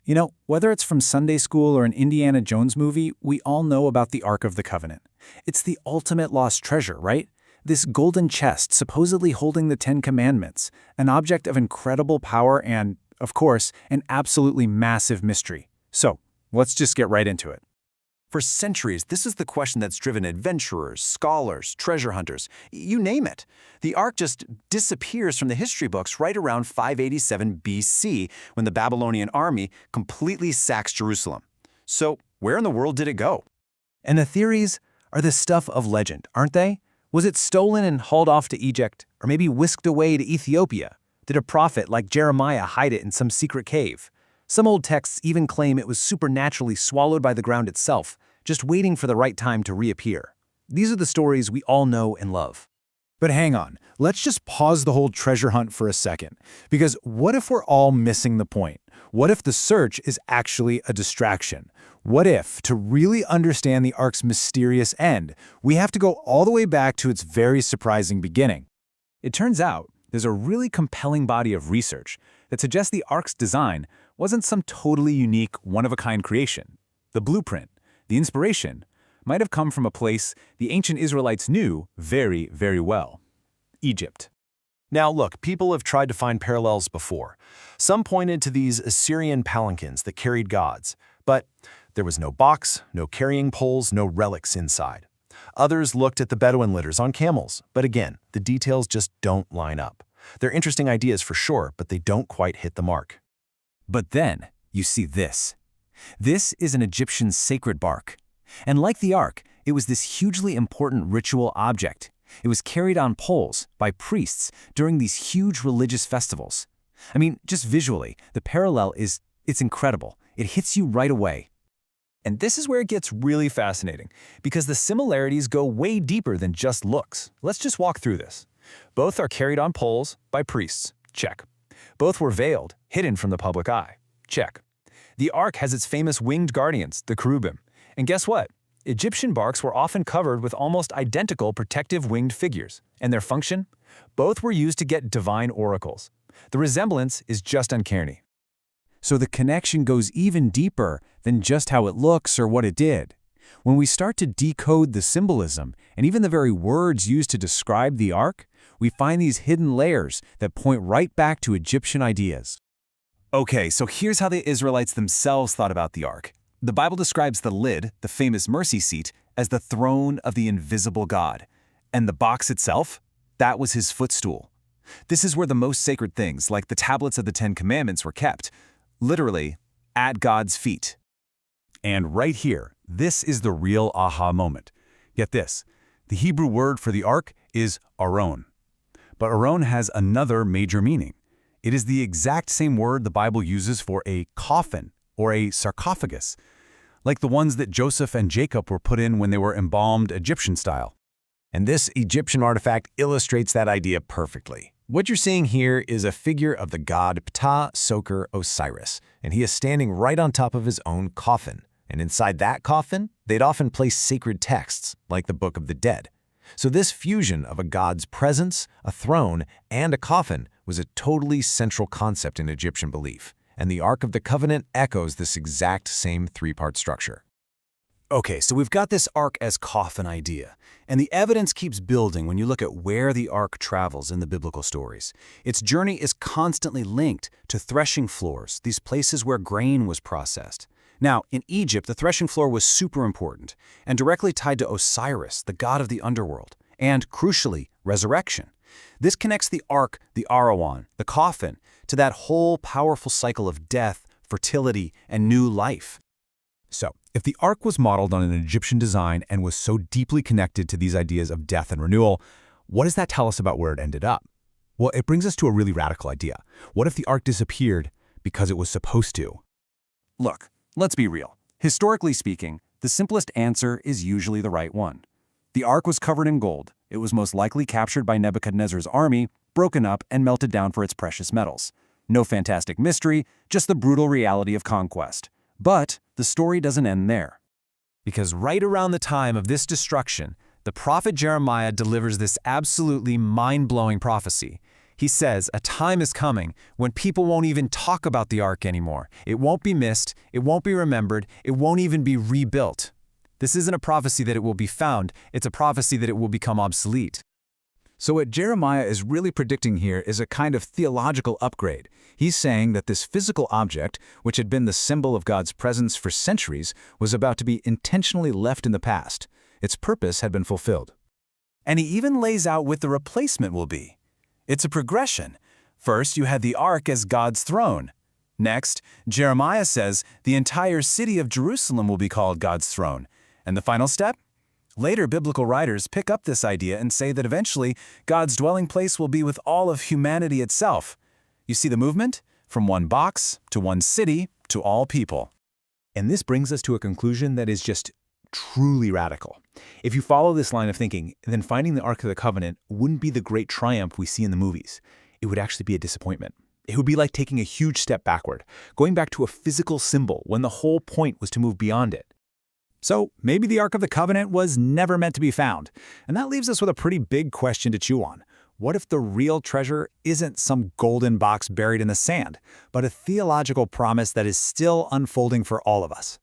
You know, whether it's from Sunday school or an Indiana Jones movie, we all know about the Ark of the Covenant. It's the ultimate lost treasure, right? This golden chest supposedly holding the Ten Commandments, an object of incredible power and, of course, an absolutely massive mystery. So, let's just get right into it. For centuries, this is the question that's driven adventurers, scholars, treasure hunters, you name it. The Ark just disappears from the history books right around 587 BC when the Babylonian army completely sacks Jerusalem. So, where in the world did it go? And the theories are the stuff of legend, aren't they? Was it stolen and hauled off to Egypt, or maybe whisked away to Ethiopia? Did a prophet like Jeremiah hide it in some secret cave? Some old texts even claim it was supernaturally swallowed by the ground itself, just waiting for the right time to reappear. These are the stories we all know and love. But hang on, let's just pause the whole treasure hunt for a second. Because what if we're all missing the point? What if the search is actually a distraction? What if, to really understand the Ark's mysterious end, we have to go all the way back to its very surprising beginning? It turns out there's a really compelling body of research that suggests the Ark's design wasn't some totally unique, one-of-a-kind creation. The blueprint, the inspiration, might have come from a place the ancient Israelites knew very, very well: Egypt. Now look, people have tried to find parallels before. Some pointed to these Assyrian palanquins that carried gods, but there was no box, no carrying poles, no relics inside. Others looked at the Bedouin litters on camels, but again, the details just don't line up. They're interesting ideas for sure, but they don't quite hit the mark. But then you see this. This is an Egyptian sacred bark. And like the Ark, it was this hugely important ritual object. It was carried on poles by priests during these huge religious festivals. I mean, just visually, the parallel it's incredible. It hits you right away. And this is where it gets really fascinating, because the similarities go way deeper than just looks. Let's just walk through this. Both are carried on poles by priests. Check. Both were veiled, hidden from the public eye. Check. The Ark has its famous winged guardians, the cherubim. And guess what? Egyptian barks were often covered with almost identical protective winged figures. And their function? Both were used to get divine oracles. The resemblance is just uncanny. So the connection goes even deeper than just how it looks or what it did. When we start to decode the symbolism and even the very words used to describe the Ark, we find these hidden layers that point right back to Egyptian ideas. Okay, so here's how the Israelites themselves thought about the Ark. The Bible describes the lid, the famous mercy seat, as the throne of the invisible God. And the box itself? That was his footstool. This is where the most sacred things, like the tablets of the Ten Commandments, were kept. Literally, at God's feet. And right here, this is the real aha moment. Get this, the Hebrew word for the Ark is aron. But aron has another major meaning. It is the exact same word the Bible uses for a coffin or a sarcophagus, like the ones that Joseph and Jacob were put in when they were embalmed Egyptian style. And this Egyptian artifact illustrates that idea perfectly. What you're seeing here is a figure of the god Ptah Soker Osiris, and he is standing right on top of his own coffin. And inside that coffin, they'd often place sacred texts, like the Book of the Dead. So this fusion of a god's presence, a throne, and a coffin was a totally central concept in Egyptian belief. And the Ark of the Covenant echoes this exact same three-part structure. Okay, so we've got this Ark as coffin idea, and the evidence keeps building when you look at where the Ark travels in the biblical stories. Its journey is constantly linked to threshing floors, these places where grain was processed. Now, in Egypt, the threshing floor was super important and directly tied to Osiris, the god of the underworld, and, crucially, resurrection. This connects the Ark, the Arawan, the coffin, to that whole powerful cycle of death, fertility, and new life. So, if the Ark was modeled on an Egyptian design and was so deeply connected to these ideas of death and renewal, what does that tell us about where it ended up? Well, it brings us to a really radical idea. What if the Ark disappeared because it was supposed to? Look, let's be real. Historically speaking, the simplest answer is usually the right one. The Ark was covered in gold. It was most likely captured by Nebuchadnezzar's army, broken up, and melted down for its precious metals. No fantastic mystery, just the brutal reality of conquest. But the story doesn't end there. Because right around the time of this destruction, the prophet Jeremiah delivers this absolutely mind-blowing prophecy. He says a time is coming when people won't even talk about the Ark anymore. It won't be missed, it won't be remembered, it won't even be rebuilt. This isn't a prophecy that it will be found, it's a prophecy that it will become obsolete. So what Jeremiah is really predicting here is a kind of theological upgrade. He's saying that this physical object, which had been the symbol of God's presence for centuries, was about to be intentionally left in the past. Its purpose had been fulfilled. And he even lays out what the replacement will be. It's a progression. First, you had the Ark as God's throne. Next, Jeremiah says the entire city of Jerusalem will be called God's throne. And the final step? Later biblical writers pick up this idea and say that eventually God's dwelling place will be with all of humanity itself. You see the movement? From one box to one city to all people. And this brings us to a conclusion that is just truly radical. If you follow this line of thinking, then finding the Ark of the Covenant wouldn't be the great triumph we see in the movies. It would actually be a disappointment. It would be like taking a huge step backward, going back to a physical symbol when the whole point was to move beyond it. So maybe the Ark of the Covenant was never meant to be found. And that leaves us with a pretty big question to chew on. What if the real treasure isn't some golden box buried in the sand, but a theological promise that is still unfolding for all of us?